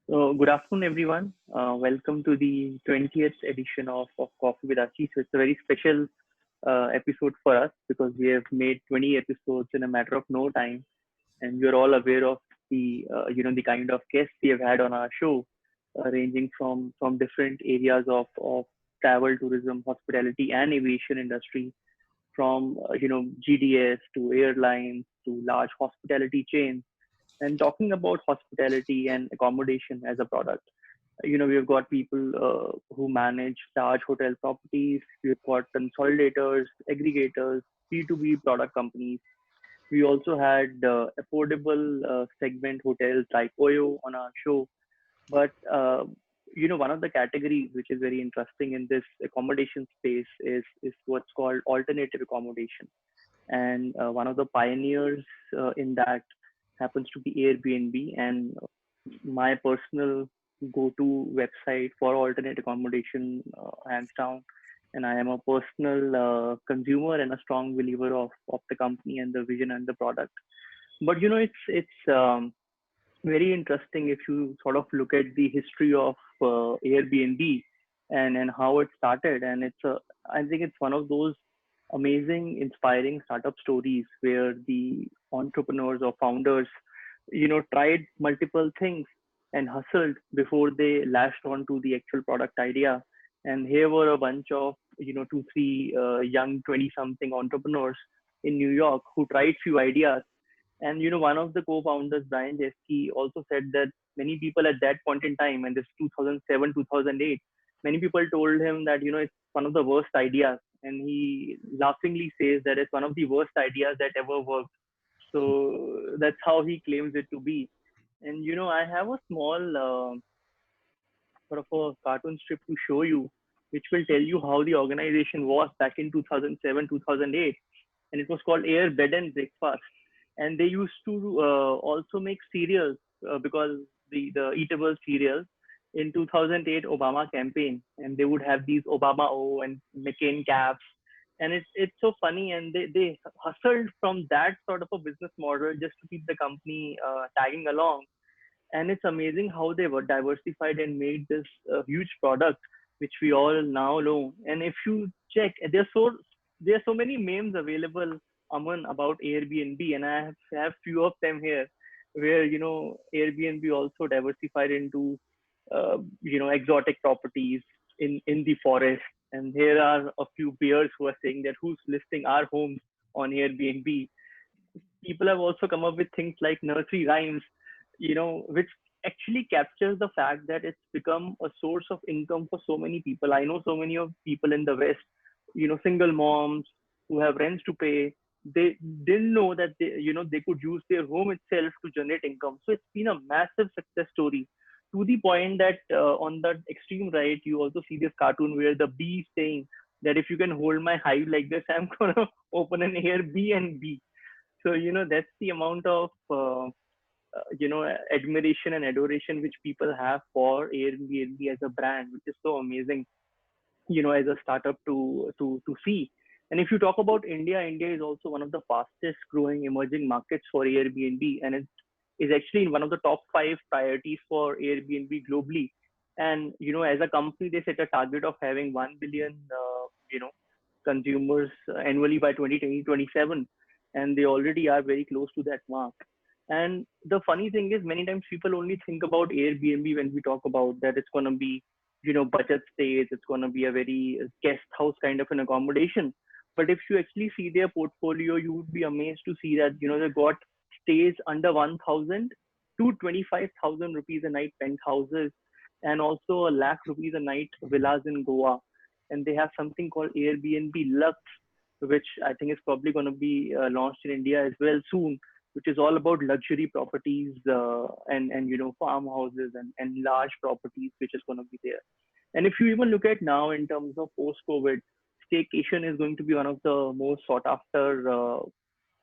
Good afternoon, everyone. Welcome to the 20th edition of Coffee with Ashish. So it's a very special episode for us because we have made 20 episodes in a matter of no time, and we're all aware of the kind of guests we have had on our show, ranging from different areas of travel, tourism, hospitality, and aviation industry, from GDS to airlines to large hospitality chains, and talking about hospitality and accommodation as a product. We've got people who manage large hotel properties. We've got consolidators, aggregators, B2B product companies. We also had affordable segment hotels like Oyo on our show. But one of the categories which is very interesting in this accommodation space is what's called alternative accommodation. And one of the pioneers in that happens to be Airbnb, and my personal go-to website for alternate accommodation, hands down. And I am a personal consumer and a strong believer of the company and the vision and the product. But it's very interesting if you sort of look at the history of Airbnb and how it started. And I think it's one of those amazing, inspiring startup stories where the entrepreneurs or founders, tried multiple things and hustled before they latched on to the actual product idea. And here were a bunch of, two, three young 20 something entrepreneurs in New York who tried few ideas. And one of the co-founders, Brian Chesky, also said that many people at that point in time, and this 2007, 2008, many people told him that it's one of the worst ideas, and he laughingly says that it's one of the worst ideas that ever worked. So that's how he claims it to be. And I have a small sort of a cartoon strip to show you, which will tell you how the organization was back in 2007, 2008, and it was called Air Bed and Breakfast. And they used to also make cereals because the eatable cereals in 2008 Obama campaign, and they would have these Obama O and McCain caps, and it's so funny, and they hustled from that sort of a business model just to keep the company tagging along. And it's amazing how they were diversified and made this huge product which we all now know. And if you check, there's so many memes available, Aman, about Airbnb, and I have few of them here, where Airbnb also diversified into exotic properties in the forest. And here are a few peers who are saying that who's listing our homes on Airbnb. People have also come up with things like nursery rhymes, which actually captures the fact that it's become a source of income for so many people. I know so many of people in the West, single moms who have rents to pay. They didn't know that they could use their home itself to generate income. So it's been a massive success story, to the point that on the extreme right, you also see this cartoon where the bee is saying that if you can hold my hive like this, I'm gonna open an Airbnb. So that's the amount of admiration and adoration which people have for Airbnb as a brand, which is so amazing, as a startup to see. And if you talk about India, India is also one of the fastest growing emerging markets for Airbnb, and it is actually one of the top five priorities for Airbnb globally. And as a company, they set a target of having 1 billion, consumers annually by 2027, and they already are very close to that mark. And the funny thing is, many times people only think about Airbnb when we talk about that it's going to be, budget stays, it's going to be a very guest house kind of an accommodation. But if you actually see their portfolio, you would be amazed to see that, they've got stays under 1,000 to 25,000 rupees a night penthouses, and also a lakh rupees a night villas in Goa. And they have something called Airbnb Lux, which I think is probably going to be launched in India as well soon, which is all about luxury properties and farmhouses and large properties, which is going to be there. And if you even look at now in terms of post-COVID, staycation is going to be one of the most sought after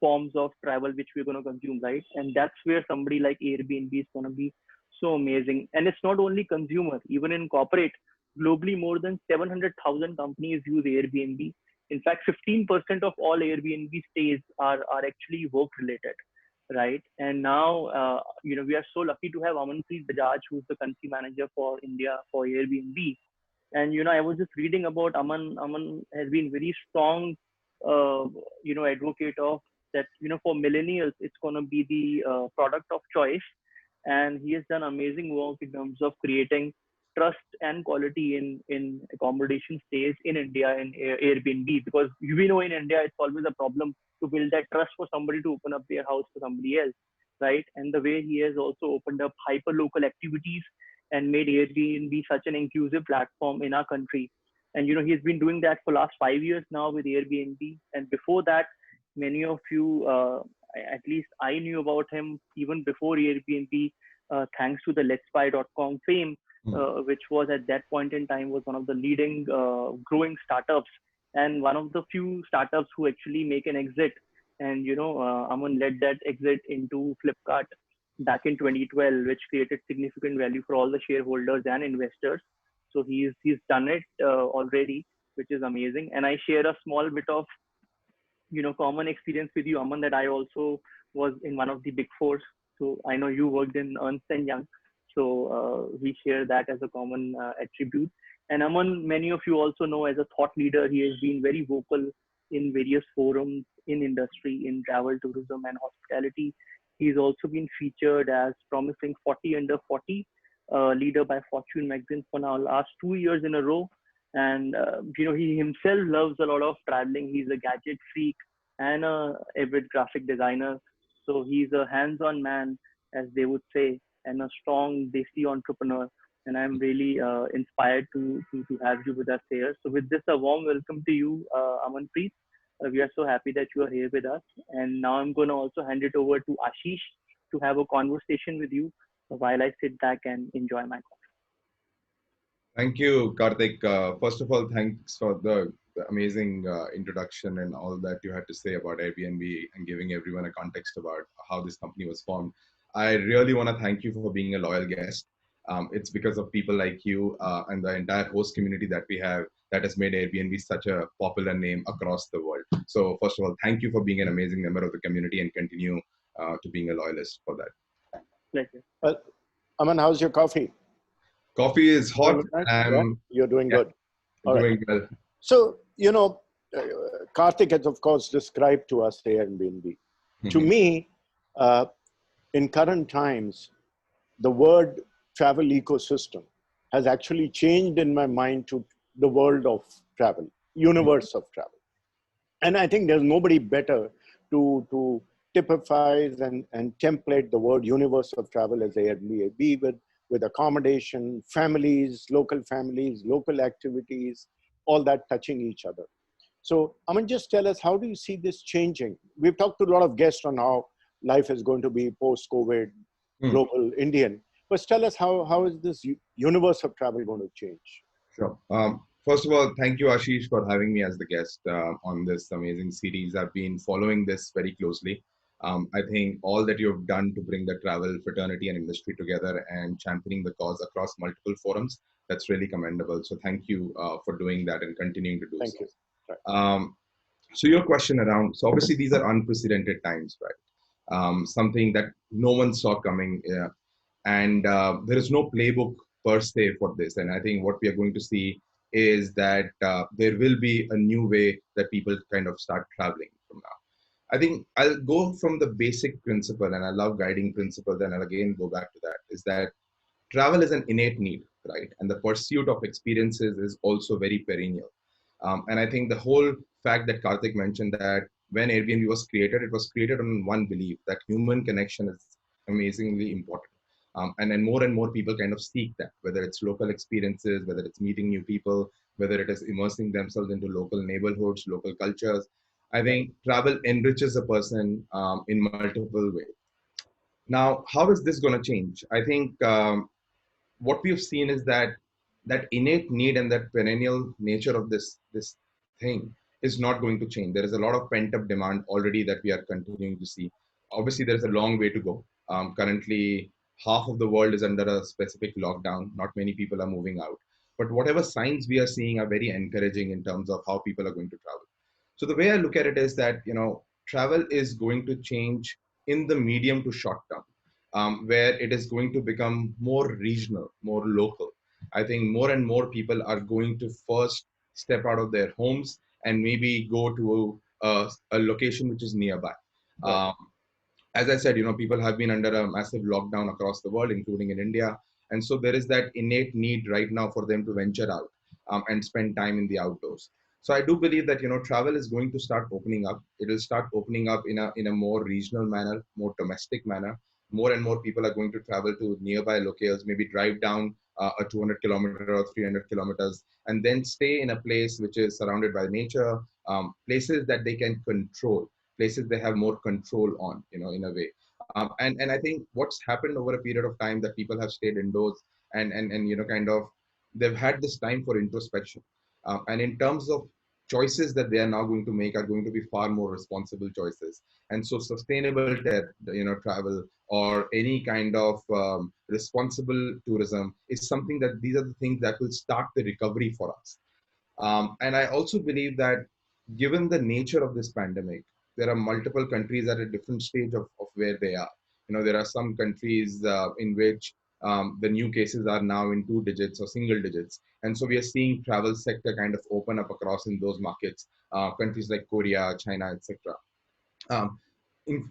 forms of travel which we're going to consume, right? And that's where somebody like Airbnb is going to be so amazing. And it's not only consumer, even in corporate, globally more than 700,000 companies use Airbnb. In fact, 15% of all Airbnb stays are actually work related. right? And now, we are so lucky to have Amanpreet Bajaj, who's the country manager for India for Airbnb. And I was just reading about Aman. Aman has been very strong, uh, advocate of that. For millennials, it's gonna be the product of choice, and he has done amazing work in terms of creating trust and quality in accommodation stays in India in Airbnb. Because we know in India it's always a problem to build that trust for somebody to open up their house for somebody else, right? And the way he has also opened up hyper local activities and made Airbnb such an inclusive platform in our country. And he's been doing that for last 5 years now with Airbnb. And before that, many of you, at least I knew about him even before Airbnb, thanks to the Let's Buy.com fame, which was at that point in time was one of the leading growing startups and one of the few startups who actually make an exit. And Aman led that exit into Flipkart back in 2012, which created significant value for all the shareholders and investors. So he's done it already, which is amazing. And I share a small bit of common experience with you, Aman, that I also was in one of the big fours. So I know you worked in Ernst and Young. So we share that as a common attribute. And Aman, many of you also know as a thought leader, he has been very vocal in various forums in industry, in travel, tourism, and hospitality. He's also been featured as promising 40 under 40 leader by Fortune magazine for now last 2 years in a row. And he himself loves a lot of traveling. He's a gadget freak and a avid graphic designer. So he's a hands-on man, as they would say, and a strong desi entrepreneur. And I'm really inspired to have you with us here. So with this, a warm welcome to you, Amanpreet. We are so happy that you are here with us. And now I'm going to also hand it over to Ashish to have a conversation with you while I sit back and enjoy my coffee. Thank you, Karthik. First of all, thanks for the amazing introduction and all that you had to say about Airbnb and giving everyone a context about how this company was formed. I really want to thank you for being a loyal guest. It's because of people like you and the entire host community that we have that has made Airbnb such a popular name across the world. So, first of all, thank you for being an amazing member of the community and continue to being a loyalist for that. Pleasure. Well, Aman, how's your coffee? Coffee is hot. Yeah, you're doing good. All doing right. well. So, Karthik has, of course, described to us Airbnb. To me, in current times, the word travel ecosystem has actually changed in my mind to the world of travel, universe of travel. And I think there's nobody better to typify and template the word universe of travel as Airbnb with accommodation, families, local activities, all that touching each other. So, Aman, just tell us, how do you see this changing? We've talked to a lot of guests on how life is going to be post-COVID, global, Indian. But tell us, how is this universe of travel going to change? Sure. First of all, thank you, Ashish, for having me as the guest on this amazing series. I've been following this very closely. I think all that you've done to bring the travel fraternity and industry together and championing the cause across multiple forums, that's really commendable. So thank you for doing that and continuing to do Thank so. you. Right. So your question around, so obviously these are unprecedented times, right? Something that no one saw coming. And there is no playbook per se for this. And I think what we are going to see is that there will be a new way that people kind of start traveling from now. I think I'll go from the basic principle, and I love guiding principles, and I'll again go back to that, is that travel is an innate need, right? And the pursuit of experiences is also very perennial. And I think the whole fact that Karthik mentioned that when Airbnb was created, it was created on one belief that human connection is amazingly important. And then more and more people kind of seek that, whether it's local experiences, whether it's meeting new people, whether it is immersing themselves into local neighborhoods, local cultures. I think travel enriches a person in multiple ways. Now, how is this going to change? I think what we've seen is that that innate need and that perennial nature of this thing is not going to change. There is a lot of pent up demand already that we are continuing to see. Obviously, there is a long way to go. Currently, half of the world is under a specific lockdown. Not many people are moving out. But whatever signs we are seeing are very encouraging in terms of how people are going to travel. So the way I look at it is that travel is going to change in the medium to short term, where it is going to become more regional, more local. I think more and more people are going to first step out of their homes and maybe go to a location which is nearby. Right. Um, as I said, people have been under a massive lockdown across the world, including in India. And so there is that innate need right now for them to venture out and spend time in the outdoors. So I do believe that, travel is going to start opening up. It will start opening up in a more regional manner, more domestic manner. More and more people are going to travel to nearby locales, maybe drive down a 200-kilometer or 300 kilometers, and then stay in a place which is surrounded by nature, places that they can control, places they have more control on, in a way. And I think what's happened over a period of time that people have stayed indoors and kind of they've had this time for introspection. And in terms of choices that they are now going to make are going to be far more responsible choices. And so sustainable, travel or any kind of responsible tourism is something that these are the things that will start the recovery for us. And I also believe that given the nature of this pandemic, there are multiple countries at a different stage of where they are. There are some countries in which the new cases are now in two digits or single digits. And so we are seeing travel sector kind of open up across in those markets, countries like Korea, China, etc. Um,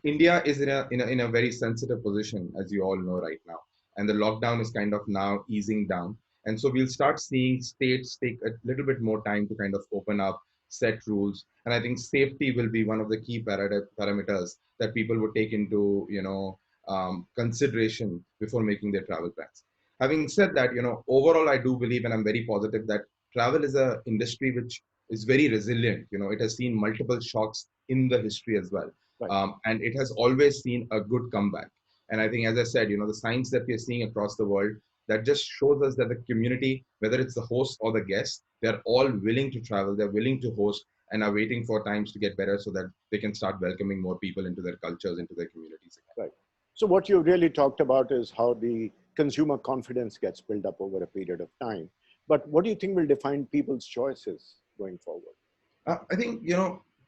India is in a very sensitive position, as you all know right now, and the lockdown is kind of now easing down, and so we'll start seeing states take a little bit more time to kind of open up, set rules, and I think safety will be one of the key parameters that people would take into consideration before making their travel plans. Having said that, overall I do believe, and I'm very positive that travel is a industry which is very resilient. It has seen multiple shocks in the history as well. Right. And it has always seen a good comeback. And I think, as I said, the signs that we are seeing across the world, that just shows us that the community, whether it's the host or the guest, they're all willing to travel, they're willing to host, and are waiting for times to get better so that they can start welcoming more people into their cultures, into their communities again. Right. So what you really talked about is how the consumer confidence gets built up over a period of time. But what do you think will define people's choices going forward? I think,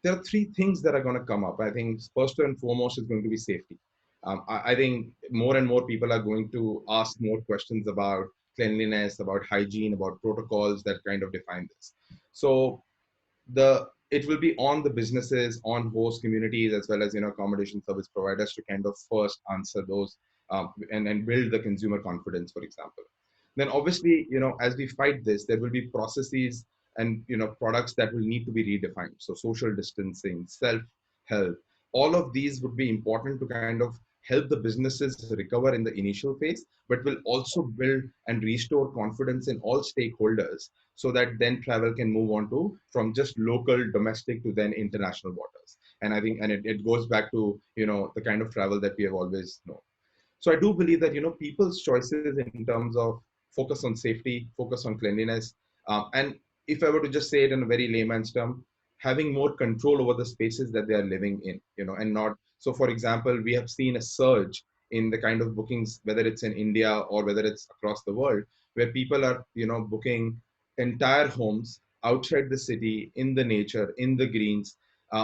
there are three things that are going to come up. I think first and foremost is going to be safety. I think more and more people are going to ask more questions about cleanliness, about hygiene, about protocols that kind of define this. So it will be on the businesses, on host communities, as well as accommodation service providers to kind of first answer those, and build the consumer confidence, for example. Then obviously, as we fight this, there will be processes and products that will need to be redefined. So social distancing, self help, all of these would be important to kind of help the businesses recover in the initial phase, but will also build and restore confidence in all stakeholders, so that then travel can move on to from just local domestic to then international waters. And I think, and it goes back to the kind of travel that we have always known. So I do believe that people's choices in terms of focus on safety, focus on cleanliness, and if I were to just say it in a very layman's term, having more control over the spaces that they are living in, and not. So, for example, we have seen a surge in the kind of bookings, whether it's in India or whether it's across the world, where people are booking entire homes outside the city, in the nature, in the greens,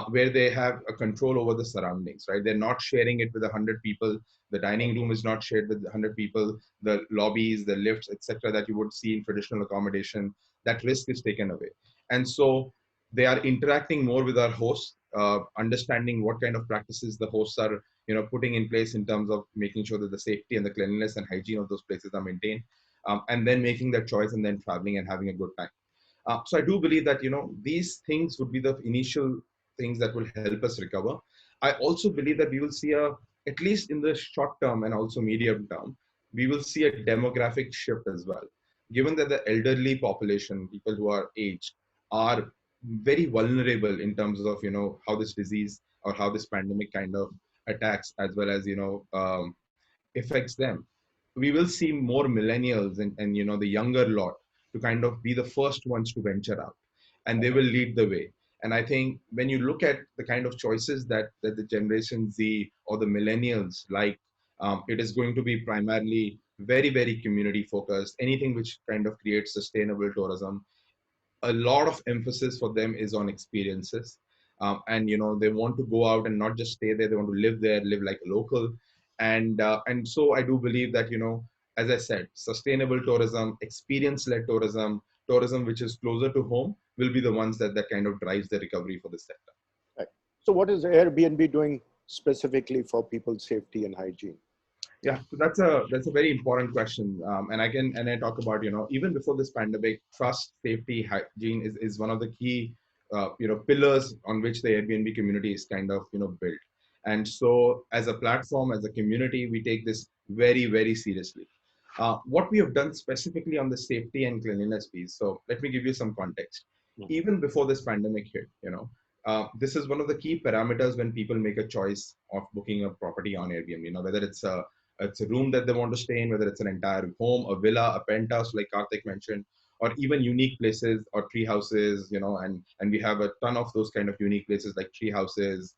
where they have a control over the surroundings, right? They're not sharing it with 100 people. The dining room is not shared with 100 people. The lobbies, the lifts, etc., that you would see in traditional accommodation, that risk is taken away. And so they are interacting more with our hosts, understanding what kind of practices the hosts are, putting in place in terms of making sure that the safety and the cleanliness and hygiene of those places are maintained, and then making that choice and then traveling and having a good time. So I do believe that these things would be the initial things that will help us recover. I also believe that we will see at least in the short term and also medium term, we will see a demographic shift as well. Given that the elderly population, people who are aged, are very vulnerable in terms of how this disease or how this pandemic kind of attacks, as well as affects them. We will see more millennials and the younger lot to kind of be the first ones to venture out, and they will lead the way. And I think when you look at the kind of choices that the Generation Z or the millennials like, it is going to be primarily very, very community focused, anything which kind of creates sustainable tourism. A lot of emphasis for them is on experiences. and they want to go out and not just stay there, they want to live there, live like a local. And so I do believe that, as I said, sustainable tourism, experience led tourism which is closer to home, will be the ones that kind of drives the recovery for the sector. Right. So what is Airbnb doing specifically for people's safety and hygiene? Yeah, so that's a very important question, and I talk about, even before this pandemic, trust, safety, hygiene is one of the key pillars on which the Airbnb community is kind of built. And so as a platform, as a community, we take this very, very seriously. What we have done specifically on the safety and cleanliness piece. So let me give you some context. Mhm. Even before this pandemic hit, this is one of the key parameters when people make a choice of booking a property on Airbnb. Whether it's a room that they want to stay in, whether it's an entire home, a villa, a penthouse, like Karthik mentioned, or even unique places or tree houses, and we have a ton of those kind of unique places like tree houses,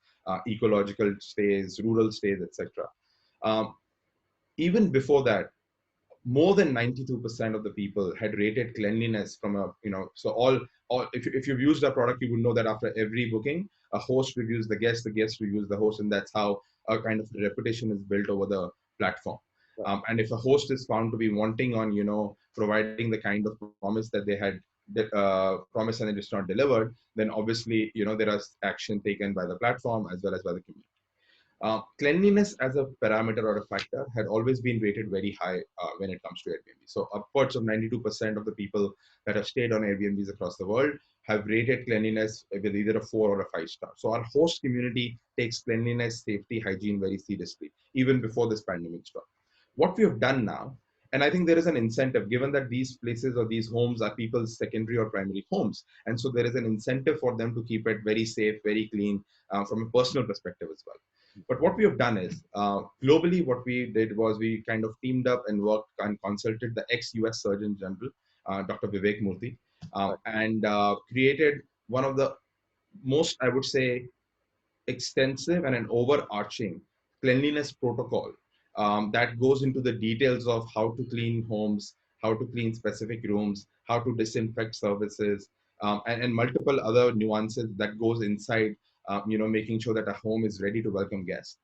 ecological stays, rural stays, etc. Um, Even before that, more than 92% of the people had rated cleanliness from so all if you've used our product, you would know that after every booking, a host reviews the guest reviews the host, and that's how a kind of reputation is built over the platform. Right. And if a host is found to be wanting on providing the kind of promise that they had promised and it is not delivered, then obviously there is action taken by the platform as well as by the community. Cleanliness as a parameter or a factor had always been rated very high when it comes to Airbnb. So upwards of 92% of the people that have stayed on Airbnbs across the world have rated cleanliness with either a 4 or a 5 star. So our host community takes cleanliness, safety, hygiene very seriously, even before this pandemic struck. What we have done now, and I think there is an incentive, given that these places or these homes are people's secondary or primary homes, and so there is an incentive for them to keep it very safe, very clean, from a personal perspective as well. But what we have done is, globally, what we did was we kind of teamed up and worked and consulted the ex-US Surgeon General, Dr. Vivek Murthy, Right. and created one of the most, I would say, extensive and an overarching cleanliness protocol that goes into the details of how to clean homes, how to clean specific rooms, how to disinfect services, and multiple other nuances that goes inside, making sure that a home is ready to welcome guests.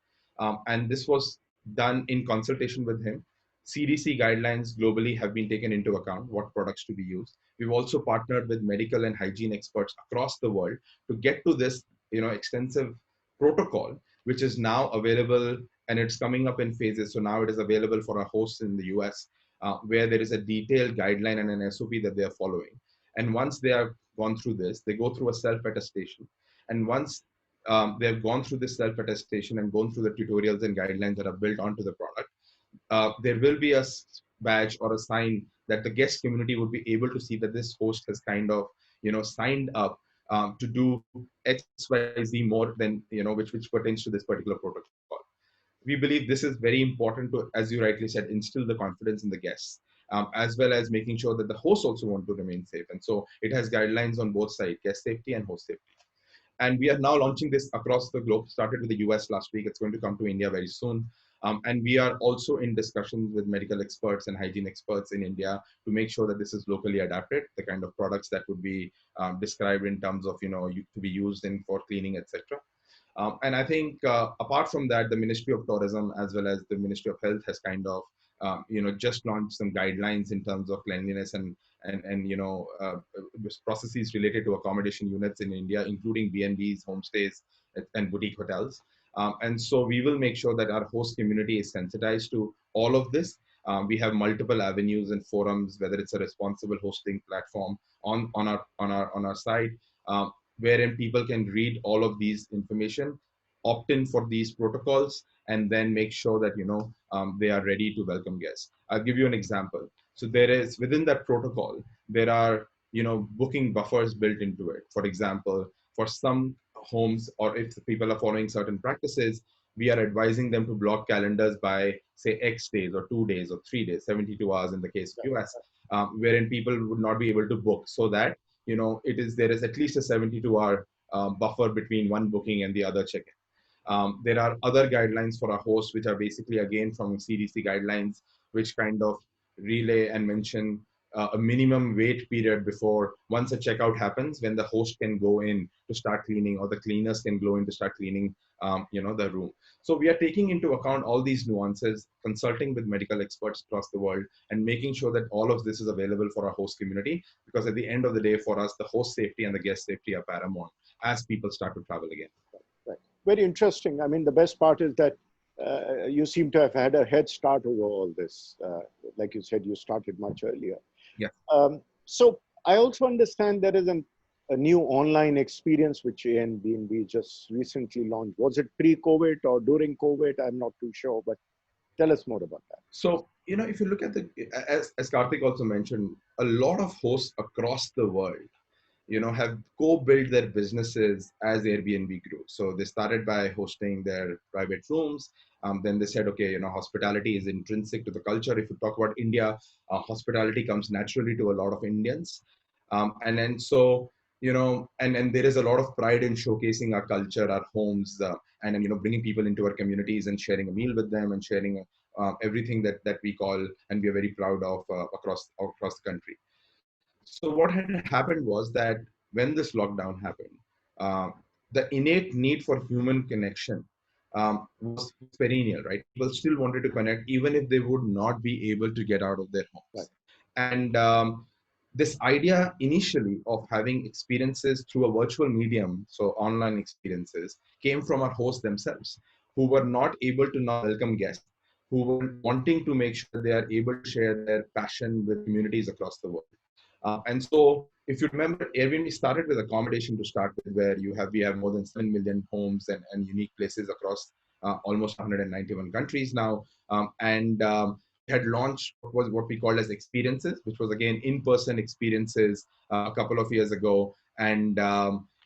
And this was done in consultation with him. CDC guidelines globally have been taken into account, what products to be used. We've also partnered with medical and hygiene experts across the world to get to this, extensive protocol, which is now available, and it's coming up in phases. So now it is available for our hosts in the US, where there is a detailed guideline and an SOP that they are following. And once they have gone through this, they go through a self-attestation. And once they have gone through this self-attestation and gone through the tutorials and guidelines that are built onto the product, there will be a badge or a sign that the guest community would be able to see that this host has kind of signed up to do XYZ more than which pertains to this particular protocol. We believe this is very important to, as you rightly said, instill the confidence in the guests, as well as making sure that the hosts also want to remain safe. And so it has guidelines on both sides, guest safety and host safety. And we are now launching this across the globe. Started with the US last week. It's going to come to India very soon. And we are also in discussions with medical experts and hygiene experts in India to make sure that this is locally adapted, the kind of products that would be described in terms of, to be used in for cleaning, etc. And I think apart from that, the Ministry of Tourism as well as the Ministry of Health has kind of, just launched some guidelines in terms of cleanliness and processes related to accommodation units in India, including B&Bs, homestays, and boutique hotels. And so we will make sure that our host community is sensitized to all of this. We have multiple avenues and forums, whether it's a responsible hosting platform on our site, wherein people can read all of these information, opt in for these protocols, and then make sure that they are ready to welcome guests. I'll give you an example. So there is, within that protocol, there are booking buffers built into it. For example, for some homes, or if people are following certain practices, we are advising them to block calendars by say X days or 2 days or 3 days, 72 hours in the case of US, wherein people would not be able to book, so that there is at least a 72-hour buffer between one booking and the other check-in. There are other guidelines for our hosts, which are basically again from CDC guidelines, which kind of relay and mention a minimum wait period before once a checkout happens, when the host can go in to start cleaning, or the cleaners can go in to start cleaning, the room. So we are taking into account all these nuances, consulting with medical experts across the world, and making sure that all of this is available for our host community. Because at the end of the day, for us, the host safety and the guest safety are paramount as people start to travel again. Right. Very interesting. I mean, the best part is that you seem to have had a head start over all this. Like you said, you started much earlier. Yeah. So I also understand there is a new online experience which Airbnb just recently launched. Was it pre-COVID or during COVID? I'm not too sure, but tell us more about that. So, if you look at as Karthik also mentioned, a lot of hosts across the world, have co-built their businesses as Airbnb grew. So they started by hosting their private rooms. Then they said, okay, hospitality is intrinsic to the culture. If you talk about India, hospitality comes naturally to a lot of Indians. And then so, and there is a lot of pride in showcasing our culture, our homes, and bringing people into our communities and sharing a meal with them and sharing everything that we call and we are very proud of across the country. So what had happened was that when this lockdown happened, uh, the innate need for human connection was perennial, right? People still wanted to connect even if they would not be able to get out of their Right. homes. And this idea initially of having experiences through a virtual medium, so online experiences, came from our hosts themselves, who were not able to now welcome guests, who were wanting to make sure they are able to share their passion with communities across the world. And so, if you remember, Airbnb started with accommodation to start with, where we have more than 7 million homes and unique places across almost 191 countries now. And we had launched what we called as experiences, which was again in-person experiences a couple of years ago. And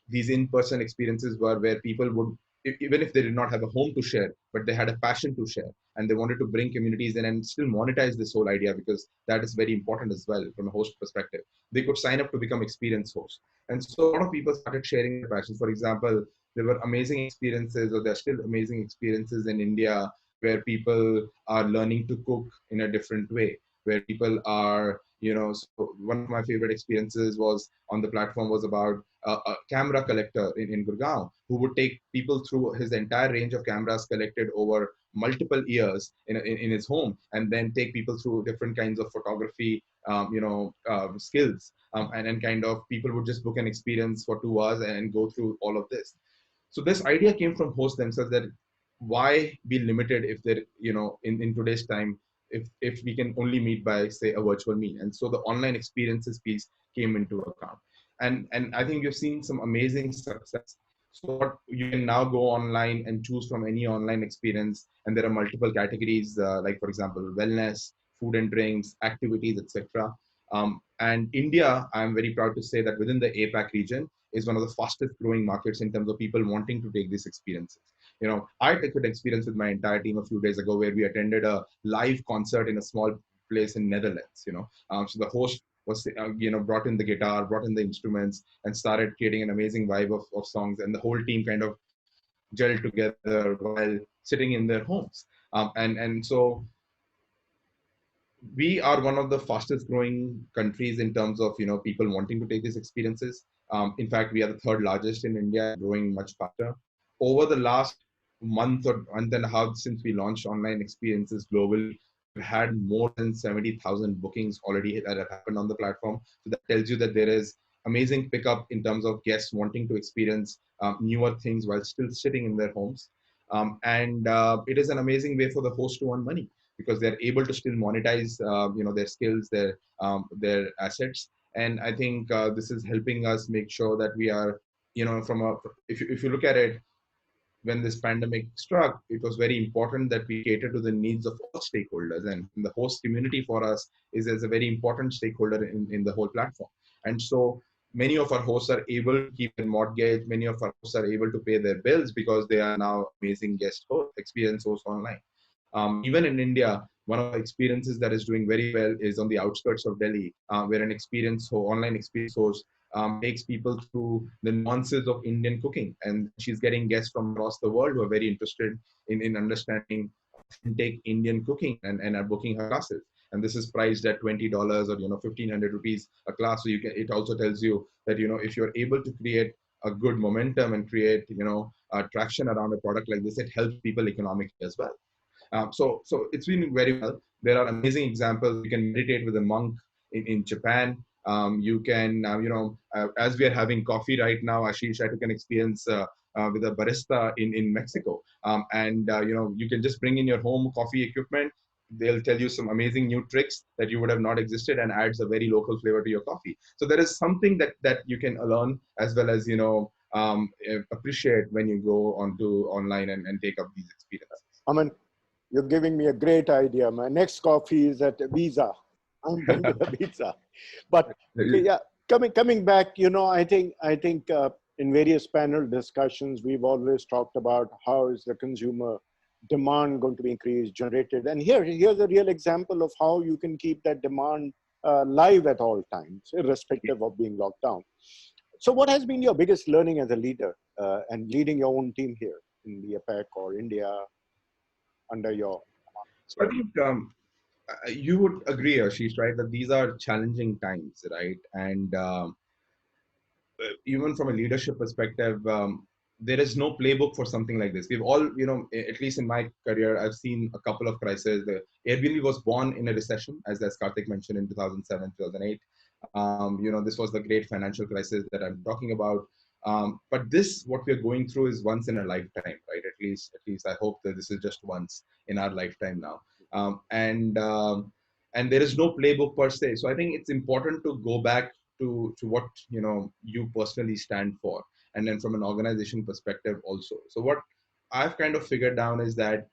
these in-person experiences were where people would, even if they did not have a home to share, but they had a passion to share, and they wanted to bring communities in and still monetize this whole idea, because that is very important as well from a host perspective. They could sign up to become experience hosts. And so a lot of people started sharing their passions. For example, there were amazing experiences, or there are still amazing experiences in India, where people are learning to cook in a different way, where people are, so one of my favorite experiences was on the platform was about a camera collector in Gurgaon, who would take people through his entire range of cameras collected over multiple years in his home, and then take people through different kinds of photography skills, and kind of people would just book an experience for 2 hours and go through all of this. So this idea came from hosts themselves, that why be limited if they're, in today's time, if we can only meet by, say, a virtual meet. And so the online experiences piece came into account. And I think you've seen some amazing success. So what you can now go online and choose from any online experience, and there are multiple categories, like for example, wellness, food and drinks, activities, etc. And India, I'm very proud to say that within the APAC region is one of the fastest growing markets in terms of people wanting to take these experiences. I took an experience with my entire team a few days ago, where we attended a live concert in a small place in Netherlands. So the host was, brought in the guitar, brought in the instruments, and started creating an amazing vibe of songs, and the whole team kind of gelled together while sitting in their homes. And so we are one of the fastest growing countries in terms of people wanting to take these experiences. In fact, we are the third largest in India, growing much faster. Over the last month or month and a half since we launched online experiences globally, we've had more than 70,000 bookings already that have happened on the platform. So that tells you that there is amazing pickup in terms of guests wanting to experience newer things while still sitting in their homes. And it is an amazing way for the host to earn money, because they're able to still monetize their skills, their assets. And I think this is helping us make sure that we are, from a, if you look at it, when this pandemic struck, it was very important that we cater to the needs of all stakeholders. And the host community for us is as a very important stakeholder in the whole platform. And so many of our hosts are able to keep their mortgage. Many of our hosts are able to pay their bills because they are now amazing guest host, experience hosts online. Even in India, one of the experiences that is doing very well is on the outskirts of Delhi, where online experience host takes people through the nuances of Indian cooking. And she's getting guests from across the world who are very interested in understanding authentic Indian cooking, and are booking her classes. and this is priced at $20 or 1,500 rupees a class. So it also tells you that if you're able to create a good momentum and create traction around a product like this, it helps people economically as well. So it's been very well. There are amazing examples. You can meditate with a monk in Japan. You can, as we are having coffee right now, Ashish, I took an experience with a barista in Mexico. And you can just bring in your home coffee equipment. They'll tell you some amazing new tricks that you would have not existed, and adds a very local flavor to your coffee. So there is something that you can learn, as well as appreciate when you go onto online and take up these experiences. Aman, you're giving me a great idea. My next coffee is at Visa. I'm going to the Visa. But okay, yeah, coming back, I think in various panel discussions, we've always talked about how is the consumer demand going to be increased, generated. And here's a real example of how you can keep that demand live at all times, irrespective of being locked down. So what has been your biggest learning as a leader and leading your own team here in the APAC or India under your... So I think you would agree, Ashish, right, that these are challenging times, right? And even from a leadership perspective, there is no playbook for something like this. We've all, at least in my career, I've seen a couple of crises. The Airbnb was born in a recession, as Karthik mentioned, in 2007, 2008. This was the great financial crisis that I'm talking about. But what we're going through is once in a lifetime, right? At least I hope that this is just once in our lifetime now. And there is no playbook per se. So I think it's important to go back to what you personally stand for, and then from an organization perspective also. So what I've kind of figured down is that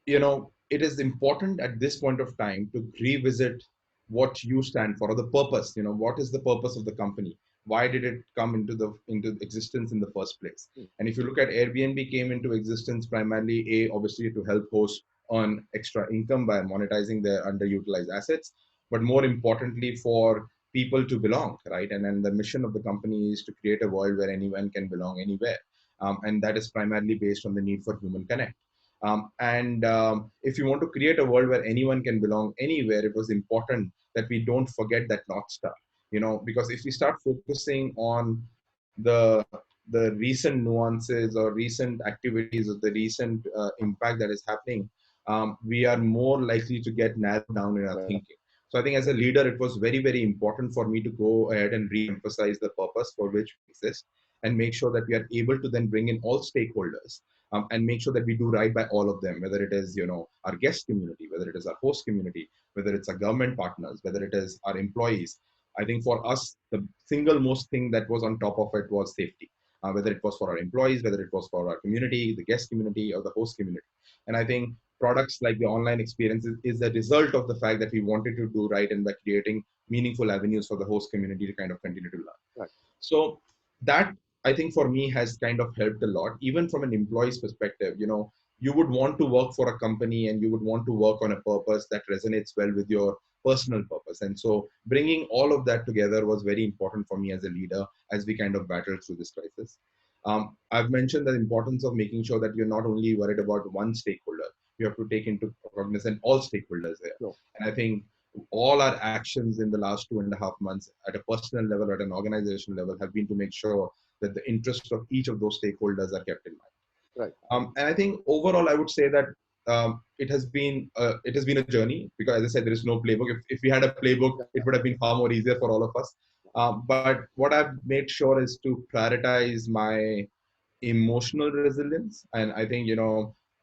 it is important at this point of time to revisit what you stand for, or the purpose. What is the purpose of the company? Why did it come into existence in the first place? And if you look at Airbnb, came into existence primarily, obviously to help hosts earn extra income by monetizing their underutilized assets, but more importantly for people to belong, right? And then the mission of the company is to create a world where anyone can belong anywhere, and that is primarily based on the need for human connect. And if you want to create a world where anyone can belong anywhere, it was important that we don't forget that North Star. Because if we start focusing on the recent nuances or recent activities or the recent impact that is happening, we are more likely to get narrowed down in our thinking. So I think as a leader, it was very, very important for me to go ahead and re-emphasize the purpose for which we exist, and make sure that we are able to then bring in all stakeholders, and make sure that we do right by all of them, whether it is our guest community, whether it is our host community, whether it's our government partners, whether it is our employees. I think for us, the single most thing that was on top of it was safety, whether it was for our employees, whether it was for our community, the guest community, or the host community. And I think products like the online experience is a result of the fact that we wanted to do right, and by creating meaningful avenues for the host community to kind of continue to learn. Right. So that, I think, for me has kind of helped a lot, even from an employee's perspective. You would want to work for a company, and you would want to work on a purpose that resonates well with your personal purpose. And so bringing all of that together was very important for me as a leader as we kind of battled through this crisis. I've mentioned the importance of making sure that you're not only worried about one stakeholder, you have to take into cognizance all stakeholders there. Sure. And I think all our actions in the last 2.5 months at a personal level, at an organizational level, have been to make sure that the interests of each of those stakeholders are kept in mind. Right. And I think overall, I would say that it has been a journey, because, as I said, there is no playbook. If we had a playbook, it would have been far more easier for all of us. But what I've made sure is to prioritize my emotional resilience. And I think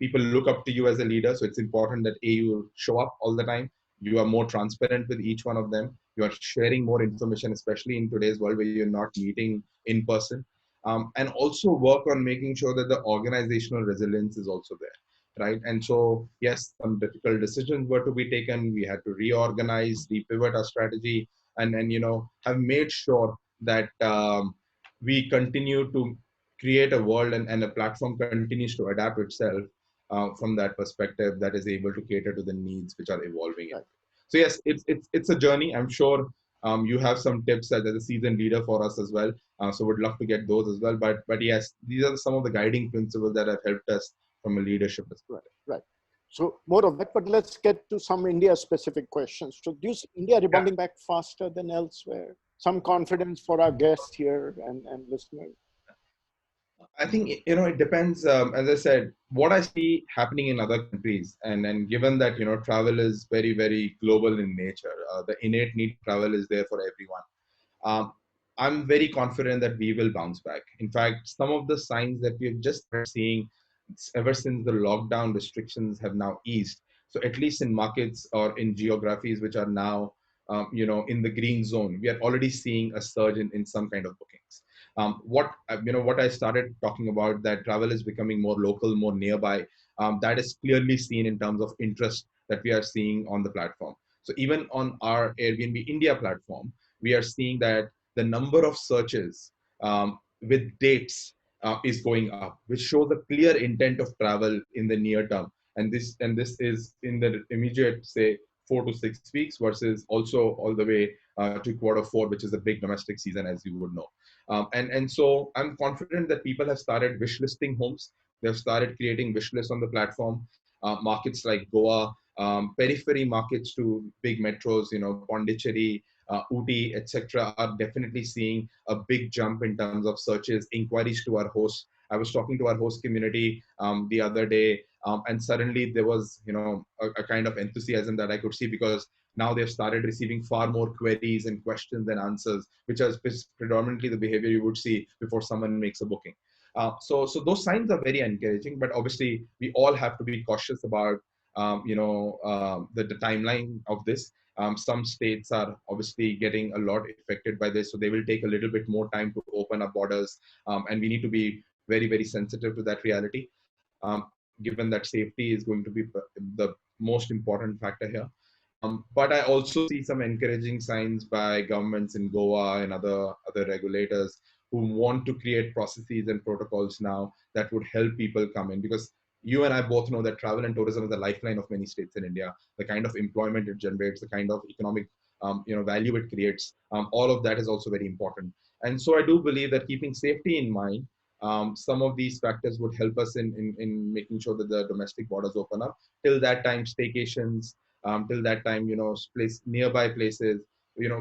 people look up to you as a leader, so it's important that you show up all the time. You are more transparent with each one of them. You are sharing more information, especially in today's world where you're not meeting in person. And also work on making sure that the organizational resilience is also there, right? And so, yes, some difficult decisions were to be taken. We had to reorganize, repivot our strategy, and have made sure that we continue to create a world, and a platform continues to adapt itself from that perspective, that is able to cater to the needs which are evolving. Right. So yes, it's a journey. I'm sure you have some tips as a seasoned leader for us as well. So would love to get those as well. But yes, these are some of the guiding principles that have helped us from a leadership perspective. Right. So more of that, but let's get to some India-specific questions. So do you see India rebounding back faster than elsewhere? Some confidence for our guests here and listeners. I think it depends. As I said, what I see happening in other countries, and given that travel is very global in nature, the innate need to travel is there for everyone. Um, I'm very confident that we will bounce back. In fact, some of the signs that we've just started seeing ever since the lockdown restrictions have now eased. So at least in markets or in geographies which are now, in the green zone, we are already seeing a surge in some kind of bookings. What I started talking about, that travel is becoming more local, more nearby. That is clearly seen in terms of interest that we are seeing on the platform. So even on our Airbnb India platform, we are seeing that the number of searches with dates is going up, which shows a clear intent of travel in the near term. And this is in the immediate, say, 4 to 6 weeks, versus also all the way to quarter 4, which is a big domestic season, as you would know. And so I'm confident that people have started wish listing homes. They've started creating wish lists on the platform. Markets like Goa, periphery markets to big metros, Pondicherry, Uti, etc., are definitely seeing a big jump in terms of searches, inquiries to our hosts. I was talking to our host community the other day, and suddenly there was, a kind of enthusiasm that I could see, because now they've started receiving far more queries and questions than answers, which is predominantly the behavior you would see before someone makes a booking. So those signs are very encouraging, but obviously we all have to be cautious about the timeline of this. Some states are obviously getting a lot affected by this, so they will take a little bit more time to open up borders, and we need to be very sensitive to that reality. Given that safety is going to be the most important factor here. But I also see some encouraging signs by governments in Goa and other regulators who want to create processes and protocols now that would help people come in, because you and I both know that travel and tourism is the lifeline of many states in India. The kind of employment it generates, the kind of economic value it creates, all of that is also very important. And so I do believe that keeping safety in mind, some of these factors would help us in making sure that the domestic borders open up. Till that time, staycations, till that time, nearby places,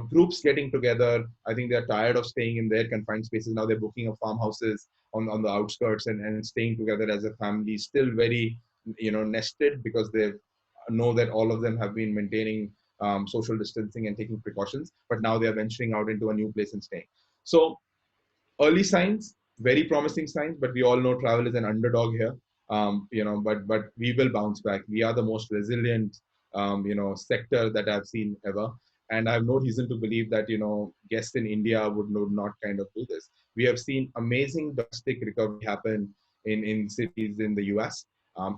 groups getting together. I think they're tired of staying in their confined spaces. Now they're booking up farmhouses on the outskirts and staying together as a family, still very, nested, because they know that all of them have been maintaining social distancing and taking precautions, but now they are venturing out into a new place and staying. So early signs, very promising signs, but we all know travel is an underdog here. But we will bounce back. We are the most resilient, sector that I've seen ever, and I have no reason to believe that guests in India would not kind of do this. We have seen amazing domestic recovery happen in cities in the US,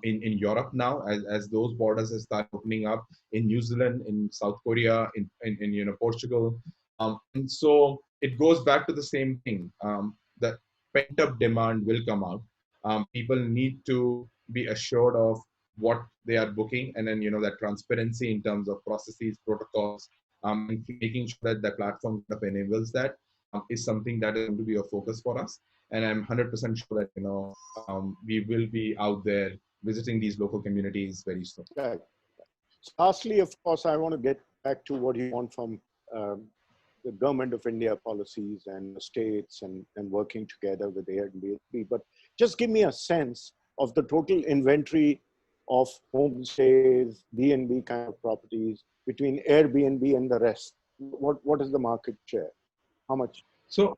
in Europe now, as those borders have started opening up, in New Zealand, in South Korea, in Portugal. And so it goes back to the same thing. That pent up demand will come out. People need to be assured of what they are booking, and then that transparency in terms of processes, protocols, and making sure that the platform kind of enables that, is something that is going to be a focus for us. And I'm 100% sure that we will be out there visiting these local communities very soon. Right. So lastly, of course, I want to get back to what you want from the government of India policies and the states and working together with Airbnb. But just give me a sense of the total inventory of homestays, B&B kind of properties between Airbnb and the rest. What is the market share? How much? So,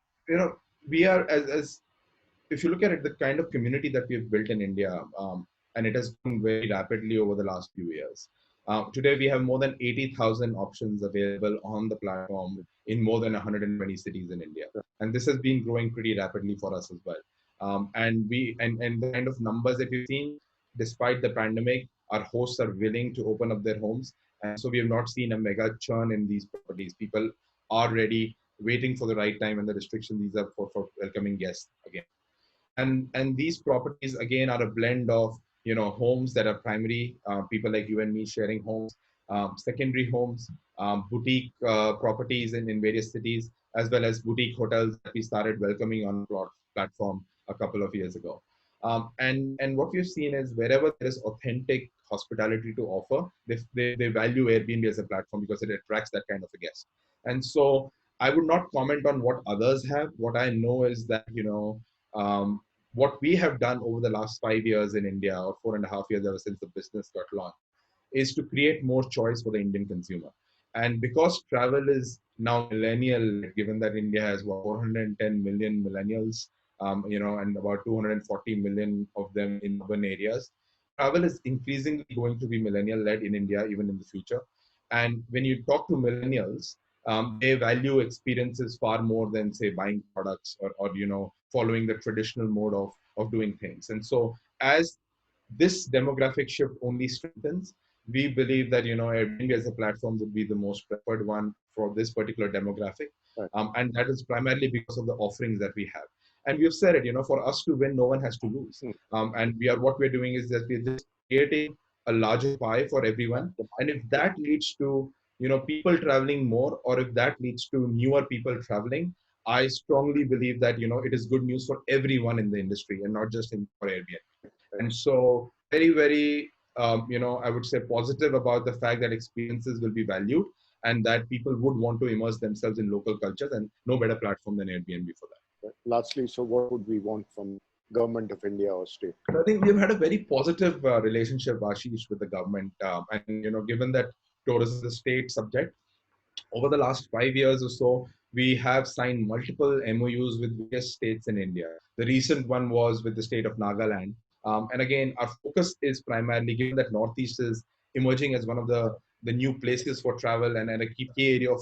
we are, as if you look at it, the kind of community that we've built in India, and it has grown very rapidly over the last few years. Today, we have more than 80,000 options available on the platform in more than 120 cities in India, and this has been growing pretty rapidly for us as well. And the kind of numbers that we've seen, despite the pandemic, our hosts are willing to open up their homes, and so we have not seen a mega churn in these properties. People are ready, waiting for the right time and the restriction these are for welcoming guests again. And these properties again are a blend of homes that are primary, people like you and me sharing homes, secondary homes, boutique properties in various cities, as well as boutique hotels that we started welcoming on the platform a couple of years ago. And what we've seen is wherever there is authentic hospitality to offer, they value Airbnb as a platform because it attracts that kind of a guest. And so I would not comment on what others have. What I know is that, what we have done over the last 5 years in India, or 4.5 years ever since the business got launched, is to create more choice for the Indian consumer. And because travel is now millennial, given that India has what, 410 million millennials, and about 240 million of them in urban areas, travel is increasingly going to be millennial-led in India, even in the future. And when you talk to millennials, they value experiences far more than, say, buying products, or following the traditional mode of doing things. And so as this demographic shift only strengthens, we believe that Airbnb as a platform would be the most preferred one for this particular demographic, Right. and that is primarily because of the offerings that we have. And we've said it, for us to win, no one has to lose. And what we're doing is that we're just creating a larger pie for everyone. And if that leads to people traveling more, or if that leads to newer people traveling, I strongly believe that it is good news for everyone in the industry and not just for Airbnb. And so very, very, I would say positive about the fact that experiences will be valued and that people would want to immerse themselves in local cultures, and no better platform than Airbnb for that. Lastly, so what would we want from government of India or state? I think we've had a very positive relationship, Ashish, with the government. And given that tourism is a state subject, over the last 5 years or so, we have signed multiple MOUs with various states in India. The recent one was with the state of Nagaland. And again, our focus is primarily, given that Northeast is emerging as one of the new places for travel and a key area of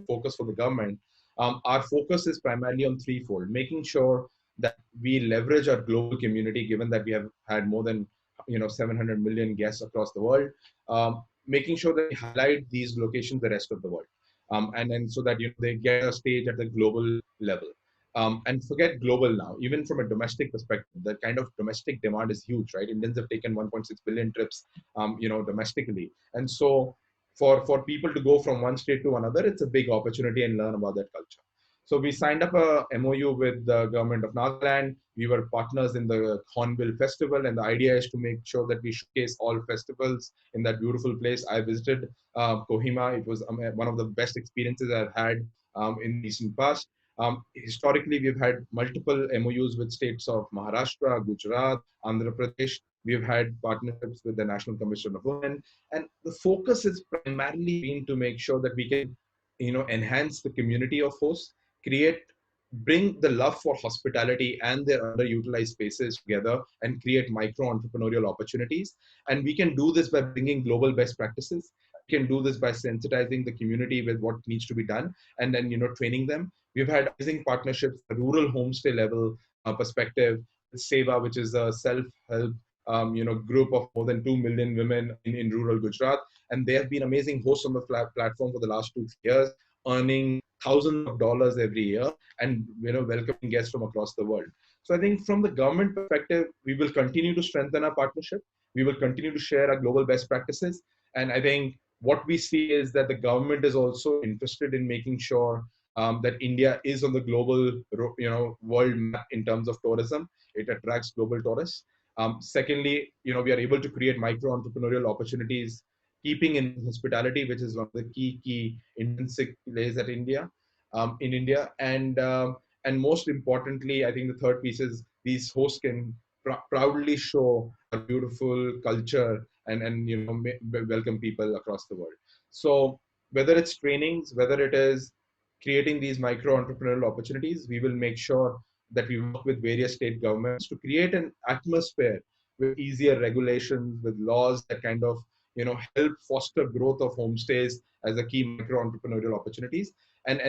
focus for the government. Our focus is primarily on threefold: making sure that we leverage our global community, given that we have had more than 700 million guests across the world, making sure that we highlight these locations the rest of the world. And then so that they get a stage at the global level. And forget global now, even from a domestic perspective, the kind of domestic demand is huge, right? Indians have taken 1.6 billion trips, domestically. And so for people to go from one state to another, it's a big opportunity and learn about that culture. So we signed up a MOU with the government of Nagaland. We were partners in the Hornbill Festival, and the idea is to make sure that we showcase all festivals in that beautiful place. I visited Kohima. It was one of the best experiences I've had in recent past. Historically, we've had multiple MOUs with states of Maharashtra, Gujarat, Andhra Pradesh. We've had partnerships with the National Commission of Women, and the focus has primarily been to make sure that we can, enhance the community of hosts, bring the love for hospitality and their underutilized spaces together, and create micro entrepreneurial opportunities. And we can do this by bringing global best practices. We can do this by sensitizing the community with what needs to be done, and then training them. We've had amazing partnerships, a rural homestay level perspective with Seva, which is a self-help group of more than 2 million women in rural Gujarat. And they have been amazing hosts on the platform for the last 2 years, earning thousands of dollars every year, and welcoming guests from across the world. So I think from the government perspective, we will continue to strengthen our partnership. We will continue to share our global best practices. And I think what we see is that the government is also interested in making sure that India is on the global world map in terms of tourism. It attracts global tourists. Secondly, we are able to create micro entrepreneurial opportunities, keeping in hospitality, which is one of the key intrinsic plays at in India. And most importantly, I think the third piece is these hosts can proudly show a beautiful culture and welcome people across the world. So whether it's trainings, whether it is creating these micro entrepreneurial opportunities, we will make sure that we work with various state governments to create an atmosphere with easier regulations, with laws that kind of help foster growth of homestays as a key micro entrepreneurial opportunities. And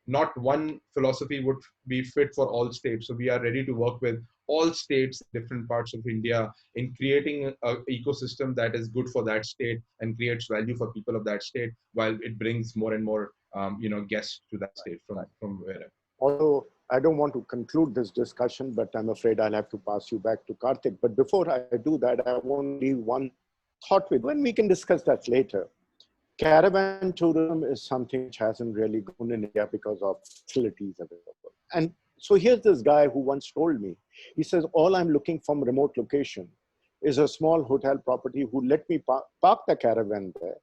not one philosophy would be fit for all states. So we are ready to work with all states, different parts of India, in creating an ecosystem that is good for that state and creates value for people of that state, while it brings more and more guests to that state from wherever. Although I don't want to conclude this discussion, but I'm afraid I'll have to pass you back to Karthik. But before I do that, I want to leave one thought with, when we can discuss that later. Caravan tourism is something which hasn't really grown in India because of facilities available. And so here's this guy who once told me, he says, all I'm looking from remote location is a small hotel property who let me park the caravan there,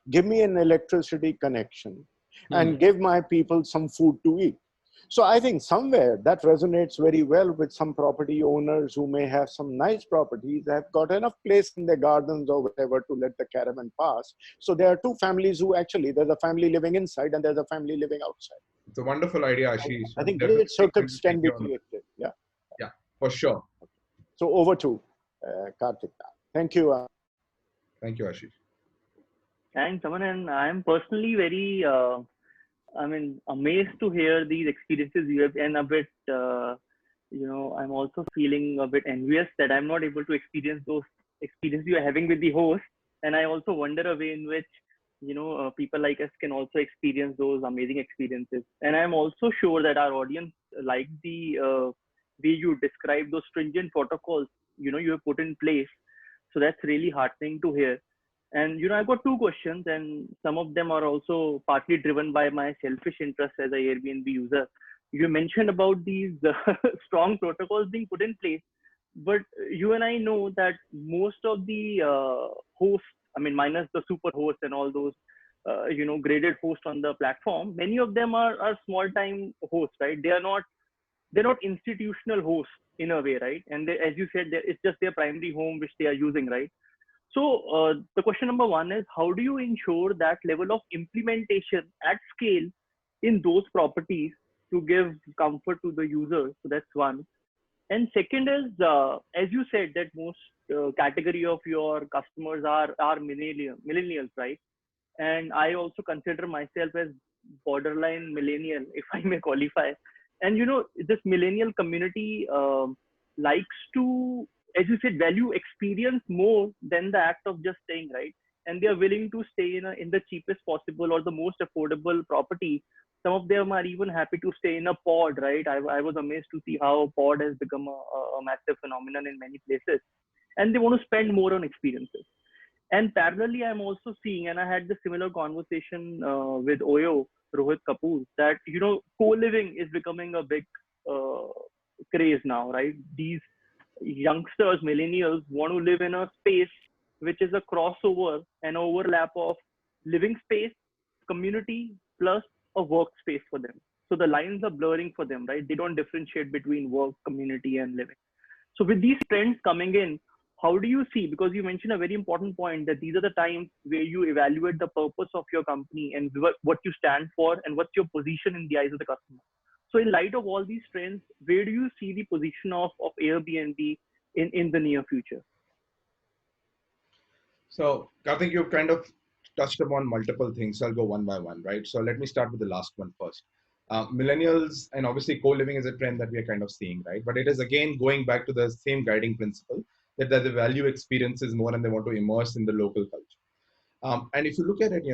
give me an electricity connection, and give my people some food to eat. So I think somewhere that resonates very well with some property owners who may have some nice properties, have got enough place in their gardens or whatever to let the caravan pass. So there are two families who actually, there's a family living inside and there's a family living outside. It's a wonderful idea, Ashish. I think Definitely great going to circuits take can be you on. created. Yeah. Yeah, for sure. So over to Karthik now. Thank you. Thank you, Ashish. Thanks, Aman. And I'm personally very, amazed to hear these experiences you have, and a bit, I'm also feeling a bit envious that I'm not able to experience those experiences you are having with the host. And I also wonder a way in which, people like us can also experience those amazing experiences. And I'm also sure that our audience likes the way you describe those stringent protocols, you have put in place. So that's really heartening to hear. And I've got two questions, and some of them are also partly driven by my selfish interest as a Airbnb user. You mentioned about these strong protocols being put in place, but you and I know that most of the hosts, I mean, minus the super hosts and all those, graded hosts on the platform, many of them are small time hosts, right? They're not institutional hosts in a way, right? And they, as you said, it's just their primary home which they are using, right? So the question number one is, how do you ensure that level of implementation at scale in those properties to give comfort to the user? So that's one. And second is, as you said, that most category of your customers are millennials, right? And I also consider myself as borderline millennial, if I may qualify. And this millennial community likes to, as you said, value experience more than the act of just staying, right? And they are willing to stay in the cheapest possible or the most affordable property. Some of them are even happy to stay in a pod, right? I was amazed to see how pod has become a massive phenomenon in many places, and they want to spend more on experiences. And parallelly, I'm also seeing, and I had the similar conversation with Oyo, Rohit Kapoor, that co-living is becoming a big uh, craze now, right? These youngsters, millennials, want to live in a space which is a crossover, an overlap of living space, community, plus a workspace for them. So the lines are blurring for them, right? They don't differentiate between work, community, and living. So with these trends coming in, how do you see, because you mentioned a very important point, that these are the times where you evaluate the purpose of your company and what you stand for and what's your position in the eyes of the customer. So in light of all these trends, where do you see the position of Airbnb in the near future? So, Karthik, you kind of touched upon multiple things. So I'll go one by one, right? So let me start with the last one first. Millennials, and obviously co-living is a trend that we are kind of seeing, right? But it is again going back to the same guiding principle that they value experiences more and they want to immerse in the local culture. And if you look at it,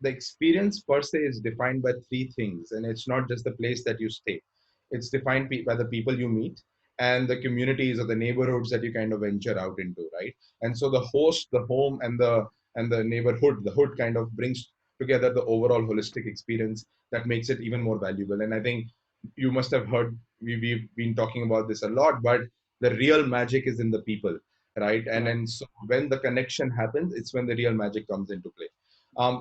the experience per se is defined by three things, and it's not just the place that you stay. It's defined by the people you meet and the communities or the neighborhoods that you kind of venture out into, right? And so the host, the home, and the neighborhood, the hood kind of brings together the overall holistic experience that makes it even more valuable. And I think you must have heard we've been talking about this a lot, but the real magic is in the people, right? And Right. then so when the connection happens, it's when the real magic comes into play.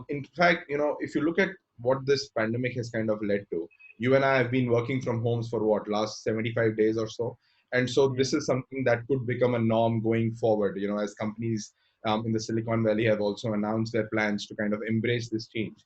In fact, if you look at what this pandemic has kind of led to, you and I have been working from homes for what, last 75 days or so. And so Yeah. this is something that could become a norm going forward, as companies in the Silicon Valley have also announced their plans to kind of embrace this change.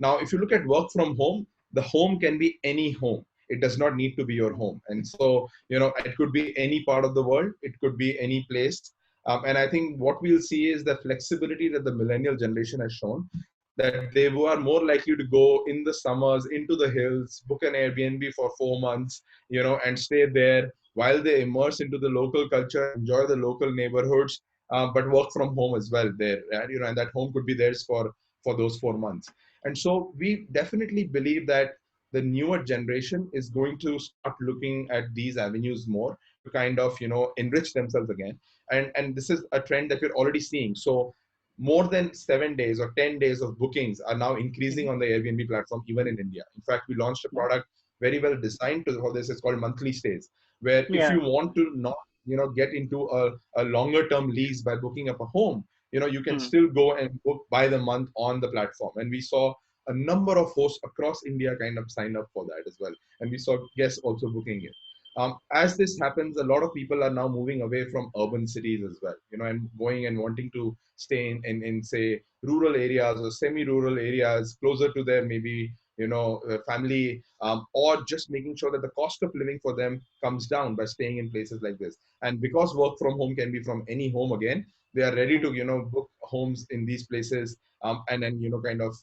Now, if you look at work from home, the home can be any home. It does not need to be your home. And so, it could be any part of the world. It could be any place. And I think what we'll see is the flexibility that the millennial generation has shown, that they were more likely to go in the summers into the hills, book an Airbnb for 4 months, and stay there while they immerse into the local culture, enjoy the local neighborhoods, but work from home as well there, right? And that home could be theirs for those 4 months. And so we definitely believe that the newer generation is going to start looking at these avenues more to kind of enrich themselves again. And this is a trend that we're already seeing. So more than 7 days or 10 days of bookings are now increasing Mhm. on the Airbnb platform, even in India. In fact, we launched a Yeah. product very well designed for this. It's called monthly stays, where if Yeah. you want to not get into a longer term lease by booking up a home, you can Hmm. still go and book by the month on the platform. And we saw a number of hosts across India kind of sign up for that as well. And we saw guests also booking it. As this happens, a lot of people are now moving away from urban cities as well, and going and wanting to stay in say, rural areas or semi-rural areas closer to their maybe, family, or just making sure that the cost of living for them comes down by staying in places like this. And because work from home can be from any home again, they are ready to, book homes in these places, and then, kind of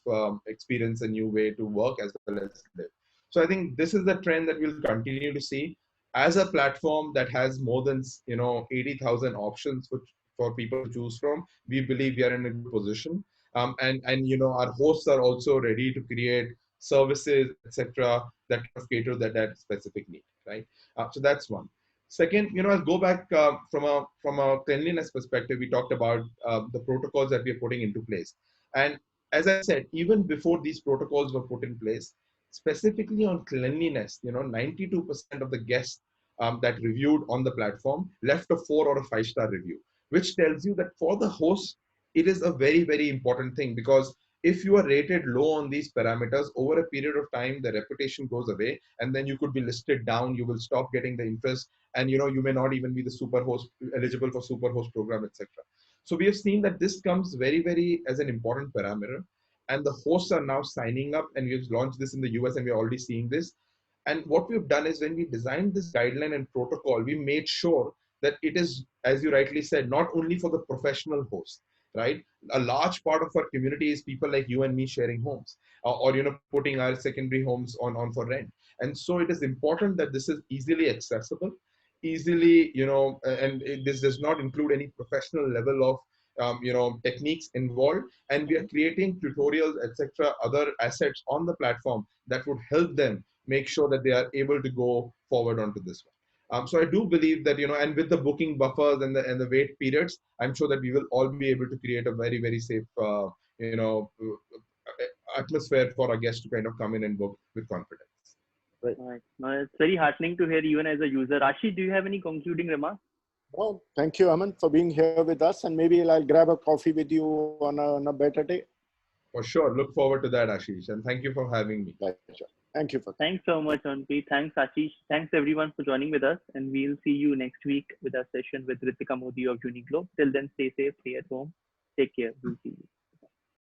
experience a new way to work as well as live. So I think this is the trend that we'll continue to see. As a platform that has more than 80,000 options for people to choose from, we believe we are in a good position. And our hosts are also ready to create services, etc., that kind of cater that specific need, right? So that's one. Second, I'll go back from a cleanliness perspective. We talked about the protocols that we are putting into place, and as I said, even before these protocols were put in place, specifically on cleanliness, 92% of the guests that reviewed on the platform left a 4 or a 5 star review, which tells you that for the host, it is a very, very important thing, because if you are rated low on these parameters over a period of time, the reputation goes away, and then you could be listed down. You will stop getting the interest, and you may not even be the super host eligible for super host program, etc. So we have seen that this comes very, very as an important parameter, and the hosts are now signing up, and we've launched this in the US, and we're already seeing this. And what we've done is, when we designed this guideline and protocol, we made sure that it is, as you rightly said, not only for the professional host, right? A large part of our community is people like you and me sharing homes, or putting our secondary homes on for rent. And so it is important that this is easily accessible, easily, this does not include any professional level of techniques involved, and we are creating tutorials, etc., other assets on the platform that would help them make sure that they are able to go forward onto this one. So I do believe that, and with the booking buffers and the wait periods, I'm sure that we will all be able to create a very, very safe, atmosphere for our guests to kind of come in and book with confidence. Right. Right. No, it's very heartening to hear, even as a user. Ashish, do you have any concluding remarks? Well, thank you, Aman, for being here with us. And maybe I'll grab a coffee with you on a better day. For sure. Look forward to that, Ashish. And thank you for having me. Pleasure. Thank you for Thanks so much, Amanpreet. Thanks, Ashish. Thanks, everyone, for joining with us. And we'll see you next week with our session with Ritika Modi of Uniglobe. Till then, stay safe, stay at home. Take care. We'll see you.